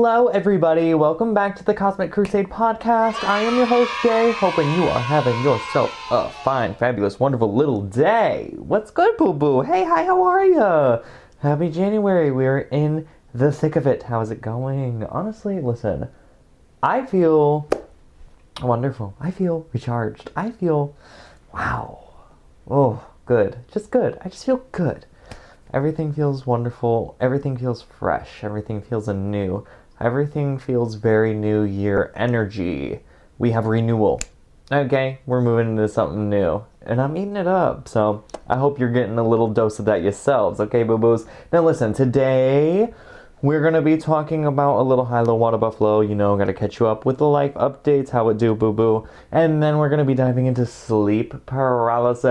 Hello everybody, welcome back to the Cosmic Crusade podcast. I am your host Jay, hoping you are having yourself a fine, fabulous, wonderful little day. What's good, boo-boo? Hey, hi, how are ya? Happy January, we're in the thick of it. How's it going? Honestly, listen, I feel wonderful. I feel recharged. I feel, wow. Oh, good. Just good. I just feel good. Everything feels wonderful. Everything feels fresh. Everything feels anew. Everything feels very new year energy. We have renewal. Okay, we're moving into something new. And I'm eating it up. So I hope you're getting a little dose of that yourselves. Okay, boo-boos? Now listen, today we're going to be talking about a little high-low water buffalo. You know, I'm going to catch you up with the life updates. How it do, boo-boo? And then we're going to be diving into sleep paralysis.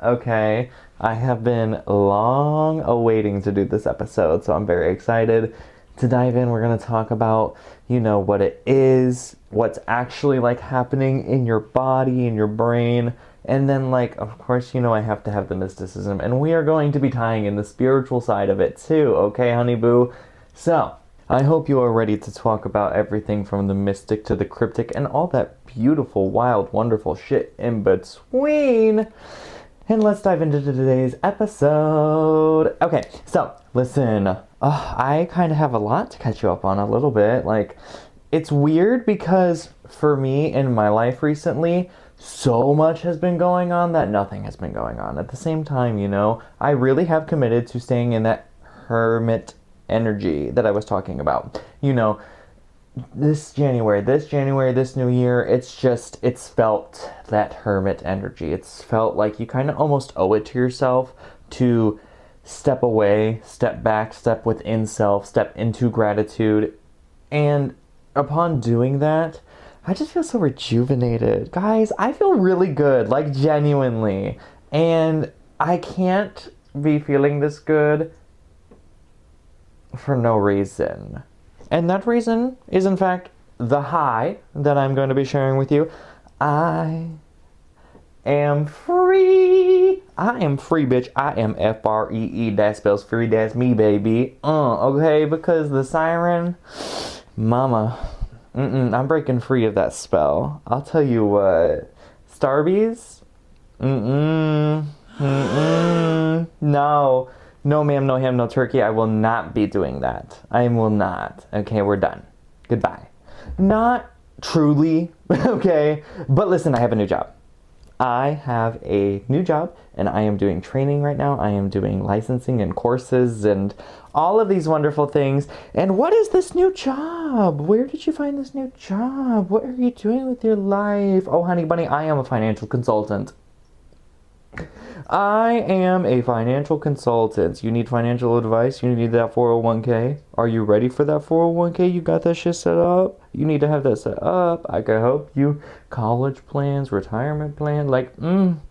Okay. I have been long awaiting to do this episode, so I'm very excited to dive in. We're going to talk about, you know, what it is, what's actually like happening in your body, in your brain, and then like, of course, you know, I have to have the mysticism, and we are going to be tying in the spiritual side of it too, okay, honey boo? So, I hope you are ready to talk about everything from the mystic to the cryptic and all that beautiful, wild, wonderful shit in between. And let's dive into today's episode. Okay, so listen, I kind of have a lot to catch you up on a little bit. Like, it's weird because for me in my life recently, so much has been going on that nothing has been going on. At the same time, you know, I really have committed to staying in that hermit energy that I was talking about. You know, this January, this new year, it's felt that hermit energy. It's felt like you kind of almost owe it to yourself to step away, step back, step within self, step into gratitude. And upon doing that, I just feel so rejuvenated. Guys, I feel really good, like genuinely. And I can't be feeling this good for no reason. And that reason is, in fact, the high that I'm going to be sharing with you. I am free. I am free, bitch. I am F-R-E-E. That spells free. That's me, baby. Okay, because the siren, mama, I'm breaking free of that spell. I'll tell you what. Starbies? No. No ma'am, no ham, no turkey. I will not be doing that. I will not. Okay, we're done. Goodbye. Not truly, okay? But listen, I have a new job. I have a new job, and I am doing training right now. I am doing licensing and courses and all of these wonderful things. And what is this new job? Where did you find this new job? What are you doing with your life? Oh, honey bunny, I am a financial consultant. I am a financial consultant. You need financial advice? You need that 401k? Are you ready for that 401k? You got that shit set up? You need to have that set up. I can help you. College plans, retirement plan. Like, I'm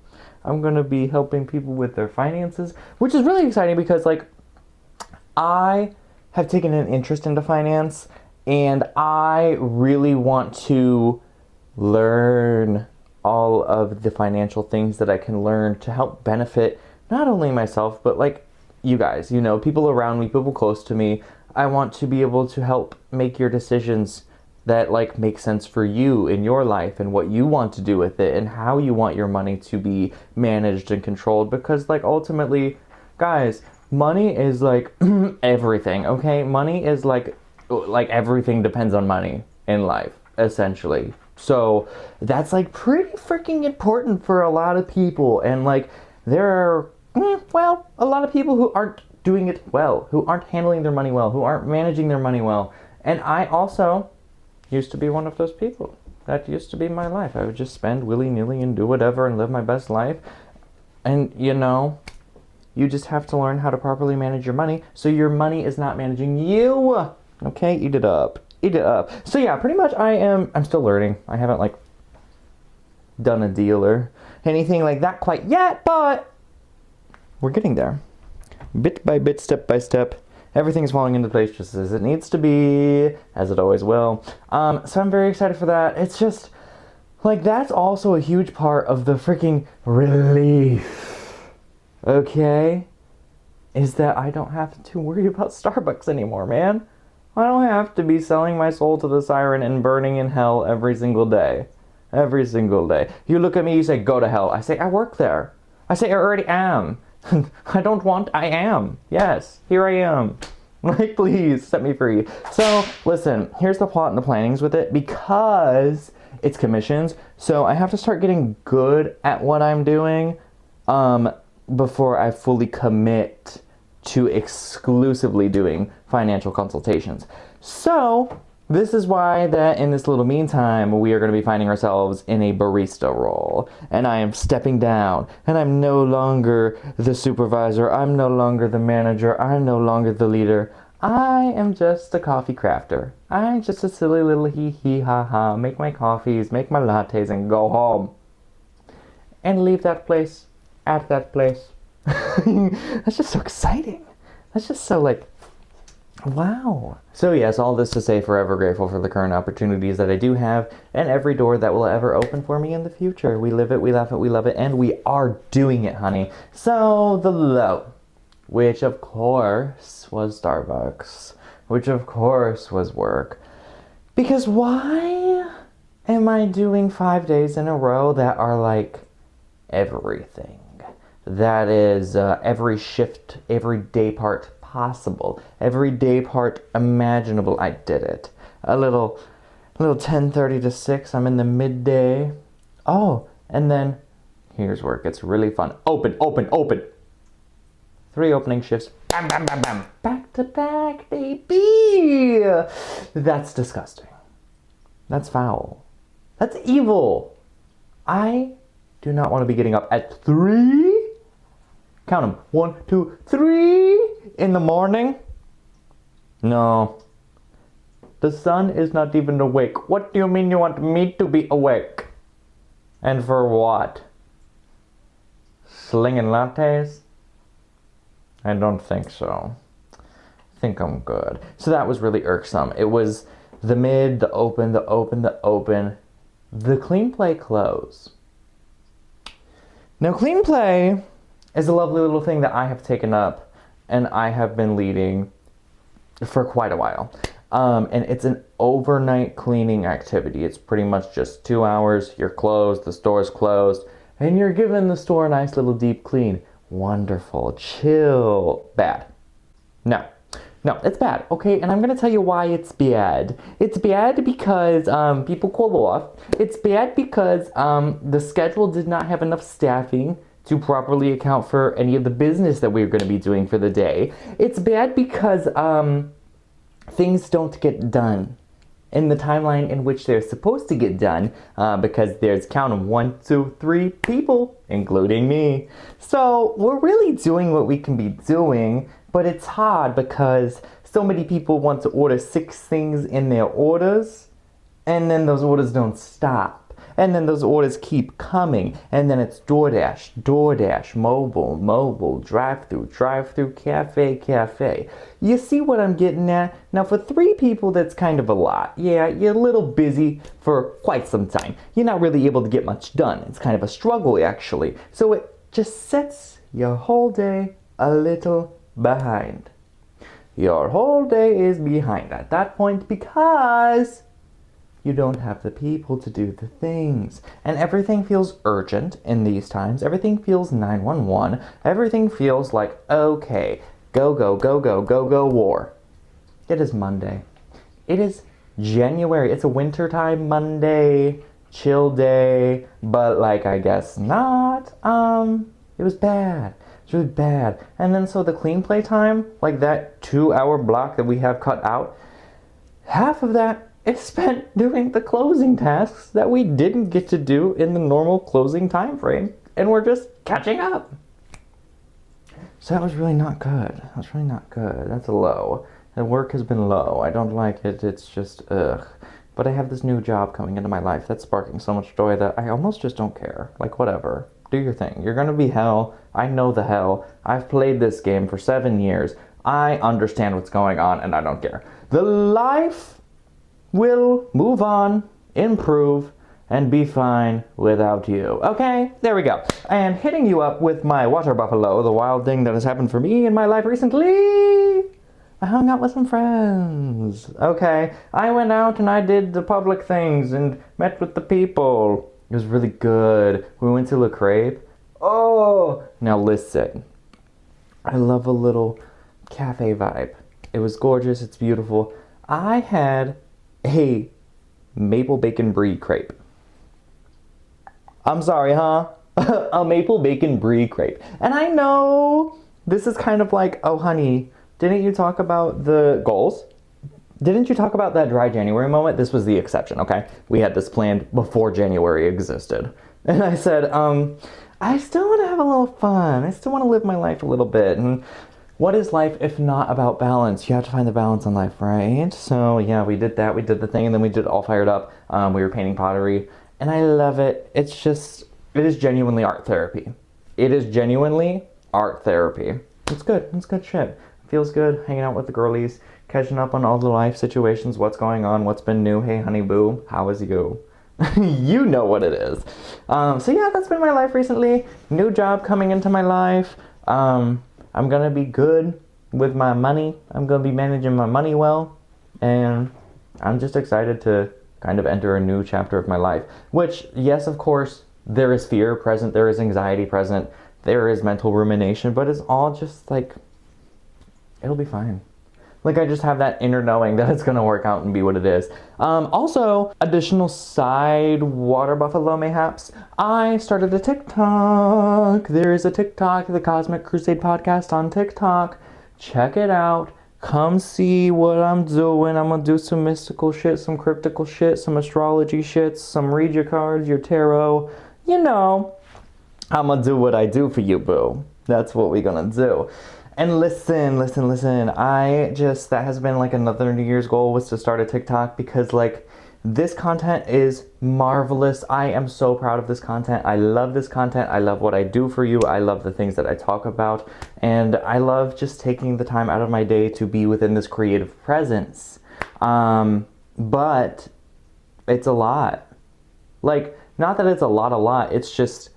going to be helping people with their finances, which is really exciting because, like, I have taken an interest into finance and I really want to learn all of the financial things that I can learn to help benefit not only myself, but like you guys, you know, people around me, people close to me. I want to be able to help make your decisions that like make sense for you in your life and what you want to do with it and how you want your money to be managed and controlled. Because like ultimately, guys, money is like everything, okay? Money is like everything depends on money in life, essentially. So that's like pretty freaking important for a lot of people. And like there are, a lot of people who aren't doing it well, who aren't handling their money well, who aren't managing their money well. And I also used to be one of those people. That used to be my life. I would just spend willy-nilly and do whatever and live my best life. And you know, you just have to learn how to properly manage your money so your money is not managing you. Okay, eat it up. Eat it up. So yeah, pretty much I'm still learning. I haven't like done a deal or anything like that quite yet, but we're getting there. Bit by bit, step by step, everything's falling into place just as it needs to be, as it always will. So I'm very excited for that. It's just like that's also a huge part of the freaking relief. Okay? is that I don't have to worry about Starbucks anymore, man. I don't have to be selling my soul to the siren and burning in hell every single day. Every single day. You look at me, you say, go to hell. I say, I work there. I say, I already am. I don't want, I am. Yes, here I am. Like, please, set me free. So, listen, here's the plot and the plannings with it. Because it's commissions, so I have to start getting good at what I'm doing before I fully commit to exclusively doing financial consultations. So, this is why that in this little meantime, we are going to be finding ourselves in a barista role. And I am stepping down. And I'm no longer the supervisor. I'm no longer the manager. I'm no longer the leader. I am just a coffee crafter. I'm just a silly little hee ha ha. Make my coffees, make my lattes, and go home. And leave that place at that place. That's just so exciting. That's just so like... wow. So yes, all this to say, forever grateful for the current opportunities that I do have and every door that will ever open for me in the future. We live it, we laugh it, we love it, and we are doing it, honey. So the low, which of course was Starbucks, which of course was work. Because why am I doing 5 days in a row that are like everything? That is every shift, every day part possible, every day part imaginable. I did it. A little 10:30 to 6. I'm in the midday. Oh, and then here's where it gets really fun. Open. 3 opening shifts. Bam, bam, bam, bam. Back to back, baby. That's disgusting. That's foul. That's evil. I do not want to be getting up at 3. Count them. 1, 2, 3 in the morning. No. The sun is not even awake. What do you mean you want me to be awake? And for what? Slinging lattes? I don't think so. I think I'm good. So that was really irksome. It was the mid, the open, the clean play close. Now, clean play is a lovely little thing that I have taken up and I have been leading for quite a while. And it's an overnight cleaning activity. It's pretty much just 2 hours. You're closed, the store's closed, and you're giving the store a nice little deep clean. Wonderful, chill, bad. No, it's bad, okay? And I'm gonna tell you why it's bad. It's bad because people call off. It's bad because the schedule did not have enough staffing to properly account for any of the business that we're going to be doing for the day. It's bad because things don't get done in the timeline in which they're supposed to get done because there's, count them, 1, 2, 3 people, including me. So we're really doing what we can be doing, but it's hard because so many people want to order 6 things in their orders, and then those orders don't stop. And then those orders keep coming. And then it's DoorDash, mobile, drive-through, cafe. You see what I'm getting at? Now for 3 people, that's kind of a lot. Yeah, you're a little busy for quite some time. You're not really able to get much done. It's kind of a struggle, actually. So it just sets your whole day a little behind. Your whole day is behind at that point because you don't have the people to do the things. And everything feels urgent in these times. Everything feels 911. Everything feels like, okay, go, war. It is Monday. It is January. It's a wintertime Monday, chill day, but like, I guess not. It was bad. It's really bad. And then so the clean play time, like that 2-hour block that we have cut out, half of that is spent doing the closing tasks that we didn't get to do in the normal closing time frame, and we're just catching up. So that was really not good. That's a low. The work has been low. I don't like it. It's just ugh. But I have this new job coming into my life that's sparking so much joy that I almost just don't care. Like, whatever. Do your thing. You're gonna be hell. I know the hell. I've played this game for 7 years. I understand what's going on, and I don't care. The life will move on, improve, and be fine without you. Okay, there we go. And hitting you up with my water buffalo, the wild thing that has happened for me in my life recently. I hung out with some friends. Okay, I went out and I did the public things and met with the people. It was really good. We went to Le Crave. Oh, now listen. I love a little cafe vibe. It was gorgeous. It's beautiful. I had a maple bacon brie crepe. I'm sorry, huh? A maple bacon brie crepe. And I know this is kind of like, oh honey, didn't you talk about the goals? Didn't you talk about that dry January moment? This was the exception, okay? We had this planned before January existed. And I said, I still want to have a little fun. I still want to live my life a little bit. And what is life if not about balance? You have to find the balance in life, right? So yeah, we did that. We did the thing, and then we did All Fired Up. We were painting pottery, and I love it. It is genuinely art therapy. It is genuinely art therapy. It's good. It's good shit. Feels good hanging out with the girlies, catching up on all the life situations, what's going on, what's been new. Hey, honey boo, how is you? You know what it is. So yeah, that's been my life recently. New job coming into my life. I'm gonna be good with my money. I'm gonna be managing my money well. And I'm just excited to kind of enter a new chapter of my life. Which, yes, of course, there is fear present, there is anxiety present, there is mental rumination, but it's all just like, it'll be fine. Like, I just have that inner knowing that it's gonna work out and be what it is. Also, additional side water buffalo mayhaps. I started a TikTok. There is a TikTok, the Cosmic Crusade podcast on TikTok. Check it out. Come see what I'm doing. I'm gonna do some mystical shit, some cryptical shit, some astrology shit, some read your cards, your tarot. You know, I'm gonna do what I do for you, boo. That's what we're gonna do. And listen, that has been like another New Year's goal, was to start a TikTok, because like this content is marvelous. I am so proud of this content. I love this content. I love what I do for you. I love the things that I talk about. And I love just taking the time out of my day to be within this creative presence. But it's a lot. Like, not that it's a lot, it's just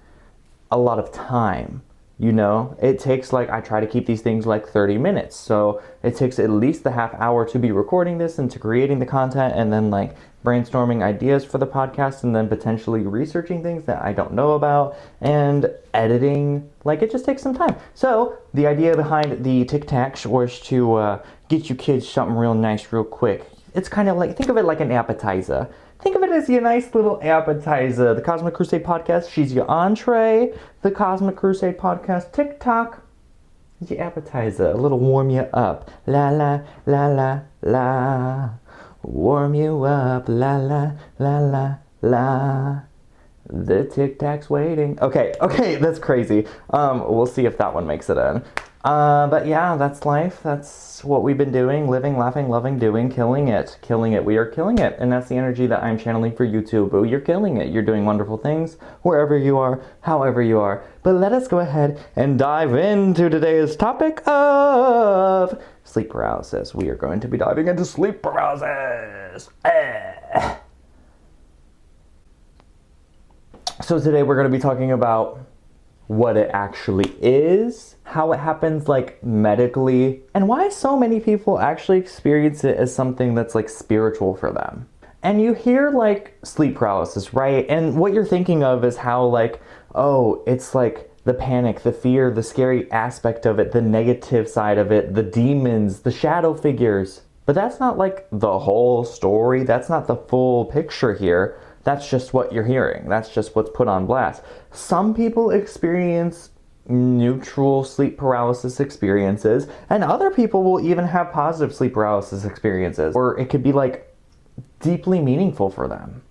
a lot of time. You know, it takes I try to keep these things like 30 minutes. So it takes at least the half hour to be recording this and to creating the content, and then like brainstorming ideas for the podcast, and then potentially researching things that I don't know about, and editing. Like, it just takes some time. So the idea behind the TikToks was to get you kids something real nice real quick. It's kind of like, think of it like an appetizer. Think of it as your nice little appetizer. The Cosmic Crusade podcast, she's your entree. The Cosmic Crusade podcast TikTok is your appetizer. A little warm you up. La la la la la. Warm you up. La la la la la. The TikTok's waiting. Okay, that's crazy. We'll see if that one makes it in. But yeah, that's life. That's what we've been doing. Living, laughing, loving, doing, killing it. Killing it. We are killing it. And that's the energy that I'm channeling for you too, boo. You're killing it. You're doing wonderful things wherever you are, however you are. But let us go ahead and dive into today's topic of sleep paralysis. We are going to be diving into sleep paralysis. So today we're going to be talking about what it actually is, how it happens like medically, and why so many people actually experience it as something that's like spiritual for them. And you hear like sleep paralysis, right? And what you're thinking of is how like, oh, it's like the panic, the fear, the scary aspect of it, the negative side of it, the demons, the shadow figures. But that's not like the whole story. That's not the full picture here. That's just what you're hearing. That's just what's put on blast. Some people experience neutral sleep paralysis experiences, and other people will even have positive sleep paralysis experiences, or it could be like deeply meaningful for them.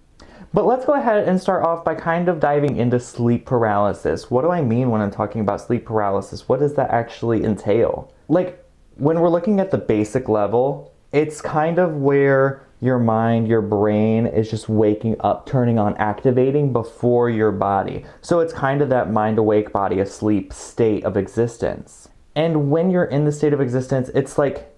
But let's go ahead and start off by kind of diving into sleep paralysis. What do I mean when I'm talking about sleep paralysis? What does that actually entail? Like, when we're looking at the basic level, it's kind of where your mind, your brain is just waking up, turning on, activating before your body. So it's kind of that mind awake, body asleep state of existence. And when you're in the state of existence, it's like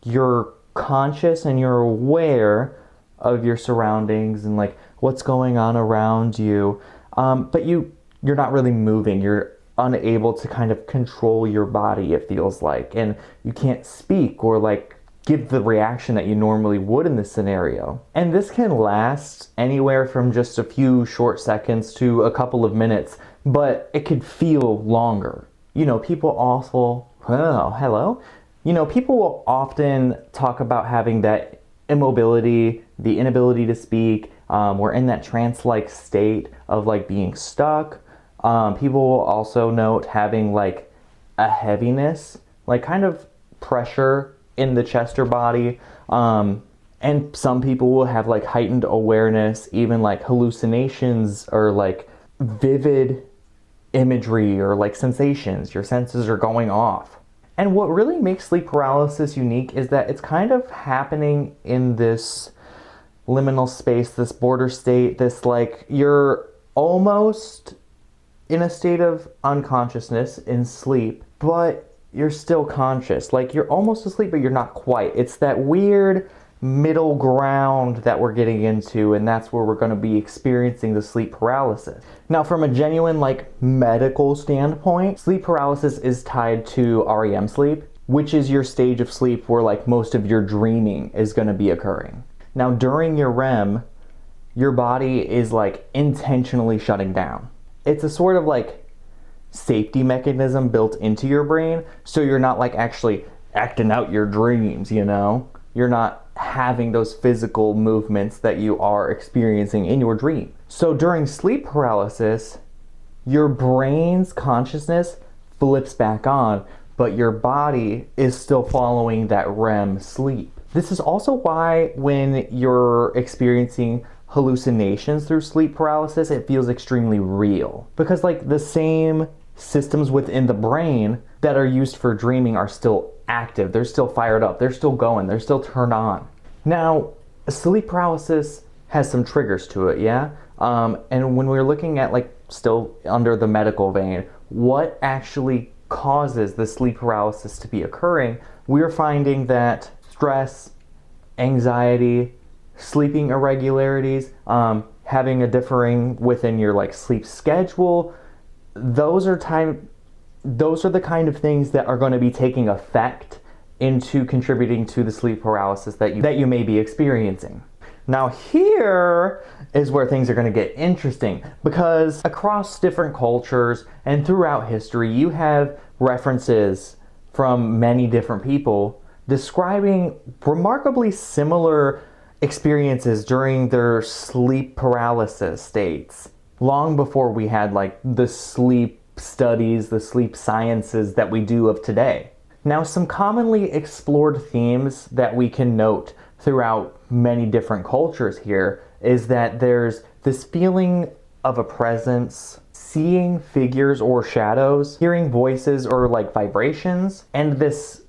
you're conscious and you're aware of your surroundings and like what's going on around you. But you're not really moving. You're unable to kind of control your body, it feels like. And you can't speak or like give the reaction that you normally would in this scenario. And this can last anywhere from just a few short seconds to a couple of minutes, but it could feel longer. You know, people also, hello? You know, people will often talk about having that immobility, the inability to speak. We're in that trance-like state of like being stuck. People will also note having like a heaviness, like kind of pressure in the chest or body. And some people will have like heightened awareness, even like hallucinations or like vivid imagery or like sensations. Your senses are going off. And what really makes sleep paralysis unique is that it's kind of happening in this liminal space, this border state, this like you're almost in a state of unconsciousness in sleep, but you're still conscious. Like you're almost asleep, but you're not quite. It's that weird middle ground that we're getting into, and that's where we're going to be experiencing the sleep paralysis. Now, from a genuine like medical standpoint, sleep paralysis is tied to REM sleep, which is your stage of sleep where like most of your dreaming is going to be occurring. Now, during your REM, your body is like intentionally shutting down. It's a sort of like safety mechanism built into your brain, so you're not like actually acting out your dreams, you know? You're not having those physical movements that you are experiencing in your dream. So during sleep paralysis, your brain's consciousness flips back on, but your body is still following that REM sleep. This is also why when you're experiencing hallucinations through sleep paralysis, it feels extremely real. Because like the same systems within the brain that are used for dreaming are still active. They're still fired up. They're still going. They're still turned on. Now, sleep paralysis has some triggers to it, yeah? And when we're looking at like still under the medical vein, what actually causes the sleep paralysis to be occurring, we're finding that stress, anxiety, sleeping irregularities, having a differing within your like sleep schedule, those are the kind of things that are going to be taking effect into contributing to the sleep paralysis that you may be experiencing. Now here is where things are going to get interesting, because across different cultures and throughout history, you have references from many different people describing remarkably similar experiences during their sleep paralysis states, long before we had like the sleep studies, the sleep sciences that we do of today. Now, some commonly explored themes that we can note throughout many different cultures here is that there's this feeling of a presence, seeing figures or shadows, hearing voices or like vibrations, and this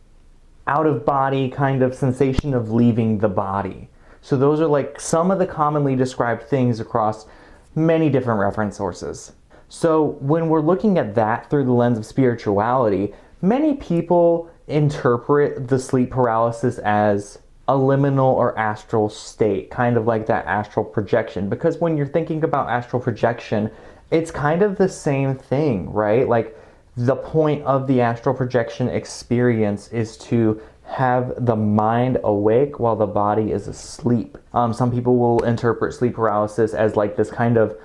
out-of-body kind of sensation of leaving the body. So those are like some of the commonly described things across many different reference sources. So when we're looking at that through the lens of spirituality, many people interpret the sleep paralysis as a liminal or astral state, kind of like that astral projection. Because when you're thinking about astral projection, it's kind of the same thing, right? Like the point of the astral projection experience is to have the mind awake while the body is asleep. Some people will interpret sleep paralysis as like this kind of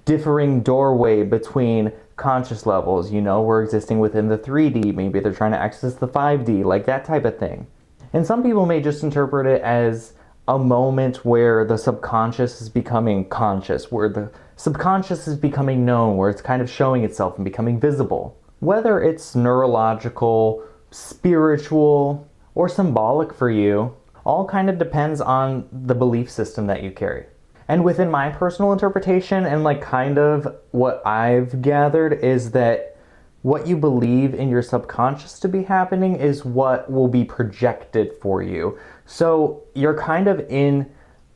differing doorway between conscious levels. You know, we're existing within the 3D, maybe they're trying to access the 5D, like that type of thing. And some people may just interpret it as a moment where the subconscious is becoming conscious, where the subconscious is becoming known, where it's kind of showing itself and becoming visible. Whether it's neurological, spiritual, or symbolic for you, all kind of depends on the belief system that you carry. And within my personal interpretation and like kind of what I've gathered is that what you believe in your subconscious to be happening is what will be projected for you. So you're kind of in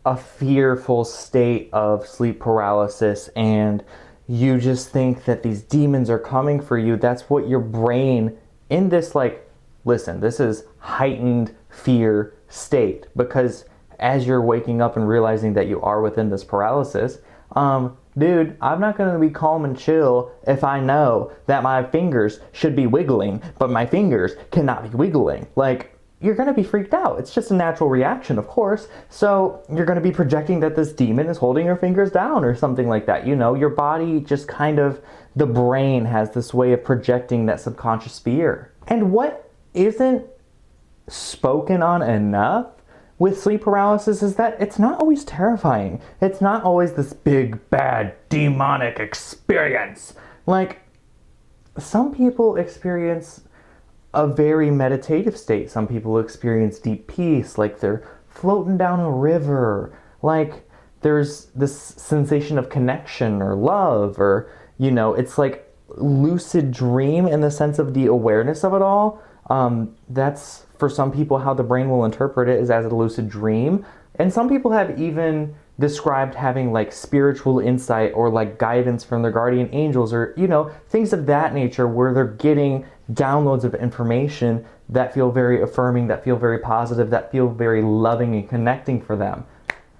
a fearful state of sleep paralysis and you just think that these demons are coming for you. That's what your brain in this like, listen, this is heightened fear state, because as you're waking up and realizing that you are within this paralysis, dude, I'm not going to be calm and chill if I know that my fingers should be wiggling, but my fingers cannot be wiggling. Like, you're going to be freaked out. It's just a natural reaction, of course. So you're going to be projecting that this demon is holding your fingers down or something like that. You know, your body just kind of, the brain has this way of projecting that subconscious fear. And what isn't spoken on enough with sleep paralysis is that it's not always terrifying. It's not always this big, bad, demonic experience. Like, some people experience a very meditative state. Some people experience deep peace, like they're floating down a river. Like, there's this sensation of connection or love, or, you know, it's like lucid dream in the sense of the awareness of it all. That's, for some people, how the brain will interpret it, is as a lucid dream. And some people have even described having like spiritual insight or like guidance from their guardian angels, or, you know, things of that nature, where they're getting downloads of information that feel very affirming, that feel very positive, that feel very loving and connecting for them.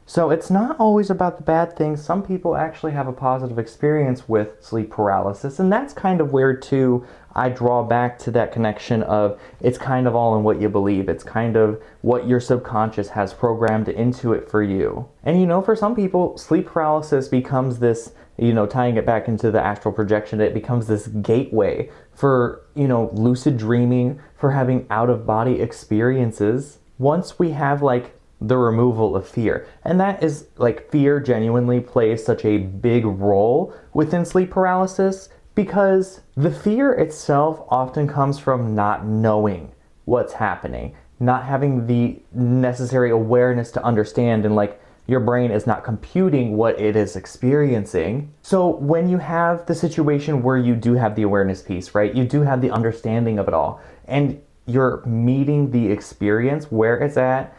So it's not always about the bad things. Some people actually have a positive experience with sleep paralysis, and that's kind of where, too, I draw back to that connection of it's kind of all in what you believe. It's kind of what your subconscious has programmed into it for you. And, you know, for some people, sleep paralysis becomes this, you know, tying it back into the astral projection, it becomes this gateway for, you know, lucid dreaming, for having out-of-body experiences. Once we have, like, the removal of fear. And that is, like, fear genuinely plays such a big role within sleep paralysis, because the fear itself often comes from not knowing what's happening, not having the necessary awareness to understand, and like your brain is not computing what it is experiencing. So when you have the situation where you do have the awareness piece, right? You do have the understanding of it all, and you're meeting the experience where it's at,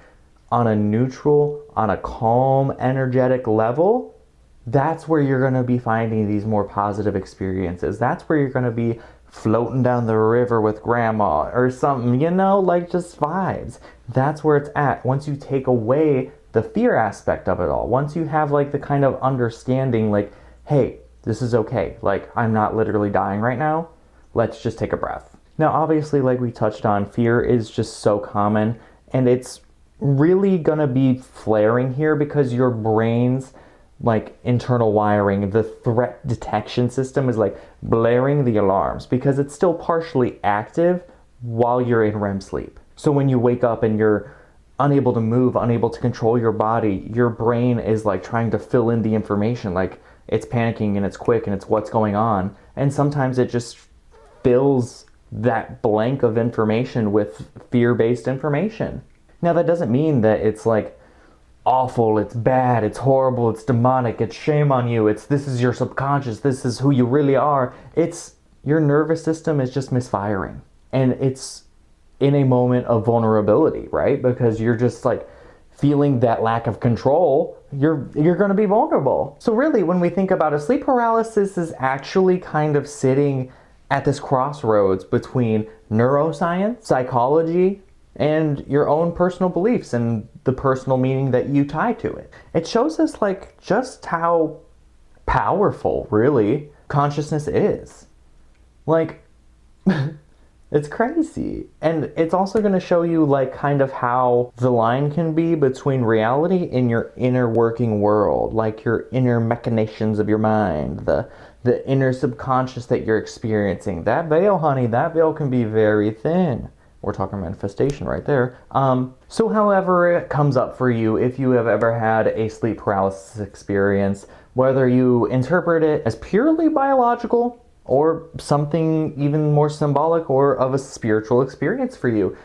on a neutral, on a calm, energetic level, that's where you're going to be finding these more positive experiences. That's where you're going to be floating down the river with grandma or something, you know, like just vibes. That's where it's at. Once you take away the fear aspect of it all, once you have like the kind of understanding, like, hey, this is okay. Like, I'm not literally dying right now. Let's just take a breath. Now, obviously, like we touched on, fear is just so common, and it's really gonna be flaring here because your brain's like internal wiring, the threat detection system, is like blaring the alarms because it's still partially active while you're in REM sleep. So when you wake up and you're unable to move, unable to control your body, your brain is like trying to fill in the information, like it's panicking and it's quick and it's what's going on, and sometimes it just fills that blank of information with fear-based information. Now, that doesn't mean that it's like awful, it's bad, it's horrible, it's demonic, it's shame on you, it's this is your subconscious, this is who you really are. It's your nervous system is just misfiring. And it's in a moment of vulnerability, right? Because you're just like feeling that lack of control, you're going to be vulnerable. So really, when we think about it, sleep paralysis is actually kind of sitting at this crossroads between neuroscience, psychology, and your own personal beliefs and the personal meaning that you tie to it. It shows us like just how powerful, really, consciousness is. Like, it's crazy. And it's also going to show you like kind of how the line can be between reality and your inner working world, like your inner machinations of your mind, the inner subconscious that you're experiencing. That veil, honey, that veil can be very thin. We're talking manifestation right there. So however it comes up for you, if you have ever had a sleep paralysis experience, whether you interpret it as purely biological or something even more symbolic or of a spiritual experience for you,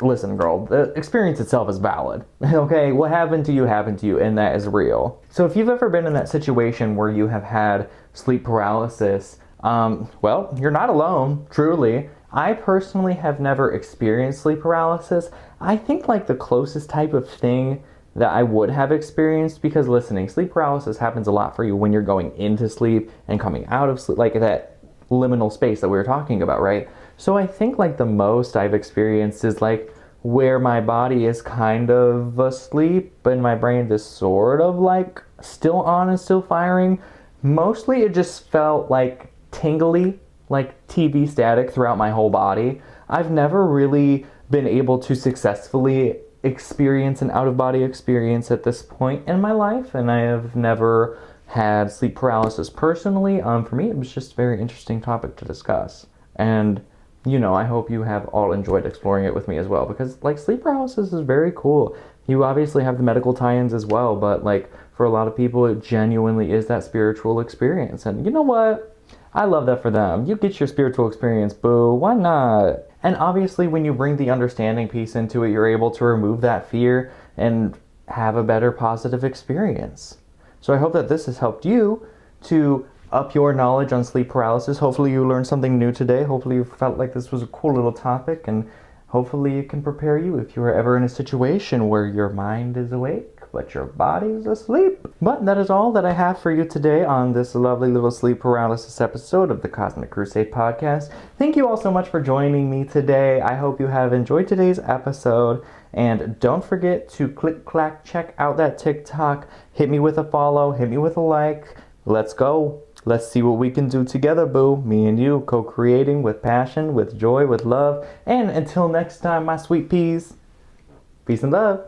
listen, girl, the experience itself is valid. Okay, what happened to you, and that is real. So if you've ever been in that situation where you have had sleep paralysis, well, you're not alone, truly. I personally have never experienced sleep paralysis. I think like the closest type of thing that I would have experienced, because listening, sleep paralysis happens a lot for you when you're going into sleep and coming out of sleep, like that liminal space that we were talking about, right? So I think like the most I've experienced is like where my body is kind of asleep and my brain is sort of like still on and still firing. Mostly it just felt like tingly, like TV static throughout my whole body. I've never really been able to successfully experience an out-of-body experience at this point in my life, and I have never had sleep paralysis personally. For me, it was just a very interesting topic to discuss. And, I hope you have all enjoyed exploring it with me as well, because, like, sleep paralysis is very cool. You obviously have the medical tie-ins as well, but, like, for a lot of people, it genuinely is that spiritual experience. And you know what? I love that for them. You get your spiritual experience, boo. Why not? And obviously, when you bring the understanding piece into it, you're able to remove that fear and have a better positive experience. So I hope that this has helped you to up your knowledge on sleep paralysis. Hopefully you learned something new today. Hopefully you felt like this was a cool little topic, and hopefully it can prepare you if you are ever in a situation where your mind is awake but your body is asleep. But that is all that I have for you today on this lovely little sleep paralysis episode of the Cosmic Crusade podcast. Thank you all so much for joining me today. I hope you have enjoyed today's episode. And don't forget to check out that TikTok. Hit me with a follow, hit me with a like. Let's go. Let's see what we can do together, boo. Me and you, co-creating with passion, with joy, with love. And until next time, my sweet peas, peace and love.